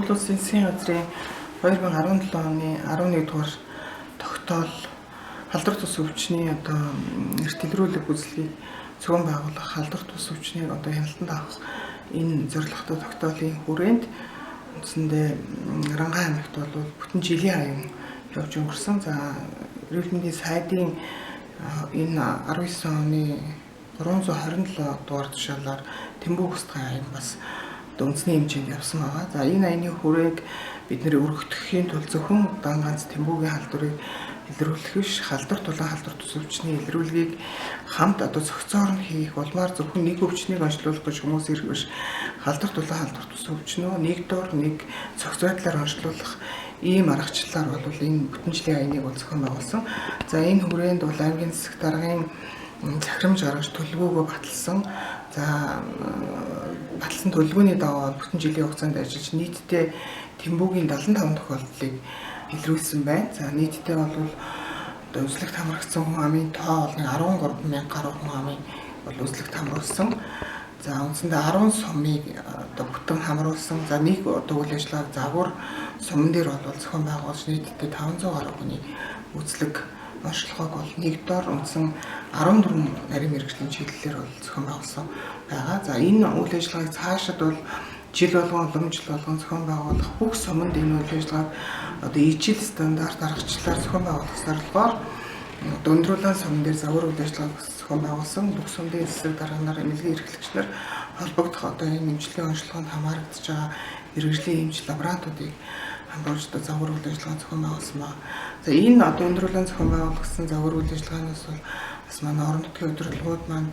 Монгол Улсын Засгийн газрын 2017 оны 11 дугаар тогтоол халдвар тус өвчний эрт илрүүлэг үзлэгийг зохион байгуулах халдвар тус өвчнийг хяналтанд авах энэ зорилготой тогтоолын хүрээнд үндсэндээ Рангаан аймагт бол бүтэн жилийн аян явж өнгөрсөн. За эрүүл мэндийн сайдын энэ 19 оны 327 дугаар тушаалаар Тэмбүү бусдын аян бас үндэсний хэмжээнд явсан байгаа. За энэ аяны хүрээнд бид нэр өргөдөхөхийн тулд зөвхөн ганц Тэмбүүгийн халдварыг илрүүлэх биш, халдвар тулаан халдвар тус өвчний илрүүлгийг хамт зохицоор нь хийх улмаар зөвхөн нэг өвчнийг онцлуулах гэж хүмүүс ирэх биш. Халдвар тулаан халдвар тус өвчнөө нэг дор нэг цогц байдлаар онцлуулах ийм аргачлалаар бол энэ бүтэн жилийн аяныг зохион байгуулсан. За энэ хүрээнд бол аймгийн засаг даргын захирамж гаргаж төлөвлөгөөгөө баталсан. За баталсан төлөвлөгөөний дагуу бүтэн жилийн хугацаанд ажиллаж нийтдээ Тэмбүүгийн 75 тохиолдлыг илрүүлсэн байна. За нийтдээ бол үзлэгт хамрагдсан хүн амын тоо бол 13,000 гаруй хүн амын бол үзлэгт хамруулсан. За үндсэндээ 10 сумыг бүтэн хамруулсан. За нэг үйл ажиллагааг загвар сумн дээр бол зохион байгуулж нийтдээ 500 гаруй хүний үзлэг онцлогоог бол нэгдүгээр үндсэн 14 нарийн мэргэжлийн чиглэлээр бол зохион байгуулсан байгаа. За энэ үйл ажиллагааг цаашид бол жил болгон уламжлал болгон зохион байгуулах бүх суманд энэ үйл ажиллагааг ижил стандарт аргачлалаар зохион байгуулах зорилгоор өндрүүлэн сумн дээр загвар үйл ажиллагааг зохион байгуулсан. Бүх сумын засаг дарганаар эмнэлгийн эрхлэгчнэр холбогдох энэ эмчилгээний онцлогоонд хамаарагдж байгаа мэргэжлийн эмч лаборантуудыг хамруулж загвар үйл ажиллагаа зохион байгуулсан байна. За энэ өндрүүлэн зохион байгуулсан загвар үйл ажиллагаанаас бол бас манай орон нутгийн удирдлагууд маань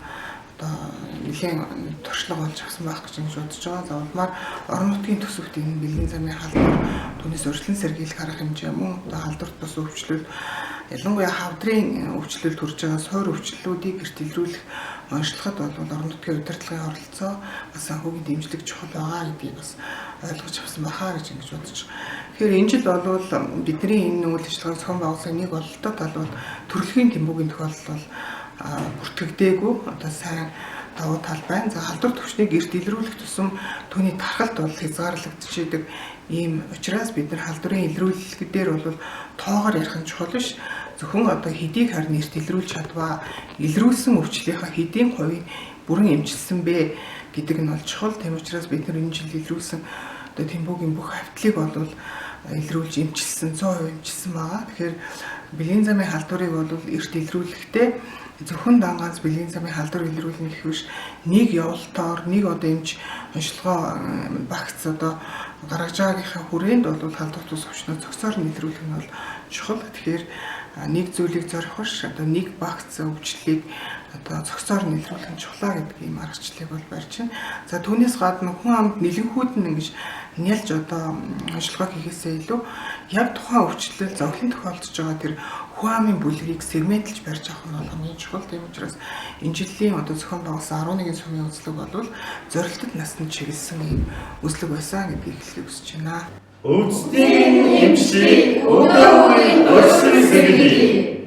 нэлийн туршлага болж авсан байх гэж бодож байгаа. За улмаар орон нутгийн төсөвт энэ бэлгийн замын халдвар түүнээс өршлөн сэргийлэх арга хэмжээ мөн халдвар тус өвчлөл ялангуяа хавдрын өвчлөлд хүрж байгаа суур өвчлөлүүдийг гэрт илрүүлэх онцлоход бол орон нутгийн удирдлагын оролцоо бас санхүүгийн дэмжлэг чухал байгаа гэдгийг бас ойлгож авсан бахаа гэж бодож байгаа. Тэгэхээр энэ жил бол бидний энэ үйл ажиллагааг зохион байгуулсан нэг ололтой тал бол төрөлхийн Тэмбүүгийн тохиолдол бол бүртгэгдээгүй сайн давуу тал байна. За халдвар төвчнийг эрт илрүүлэх тусам түүний тархалт бол хязгаарлагдчихэдэг ийм учраас бид нар халдварын илрүүлэлт дээр бол тоогоор ярих нь чухал биш. Зөвхөн хэдийг харин эрт илрүүлж чадваа, илрүүлсэн өвчлөлийнхаа хэдийн хувийг бүрэн эмчилсэн бэ гэдэг нь бол чухал. Тийм учраас бид нар энэ жил илрүүлсэн Тэмбүүгийн бүх хавтлыг бол илрүүлж эмчилсэн 100% эмчилсэн байгаа. Тэгэхээр бэлгийн замын халдварыг бол эрт илрүүлэхдээ зөвхөн ганц бэлгийн замын халдвар илрүүлнэ гэх биш, нэг явалтаар нэг эмч онцлогоо багц гаргаж байгаагийнхаа хүрээнд бол халдвар тус өвчнөө цогцоор нь илрүүлэх нь бол чухал. Тэгэхээр нэг зүйлийг зорих биш, нэг багц өвчлөлийг цогцоор нь илрүүлэх нь чухлаа гэдэг ийм аргачлалыг бол барьж байна. За түүнээс гадна хүн амд нэлэнхүүд нь ингэж нялж онцлогоо хийхээсээ илүү яг тухайн өвчлөл зовлон тохиолдож байгаа тэр хүн амын бүлгийг сегментлж барьж авах нь бол хамгийн чухал. Тийм учраас энэ жилийн зохион байгуулсан 11 сумын үзлэг бол зорилттой наснд чиглэсэн ийм үзлэг байсан гэдгийг хэлхийг хүсэж байна. Өвчтөн эмчийг өдөр бүрийн өршөөл сэргийлье.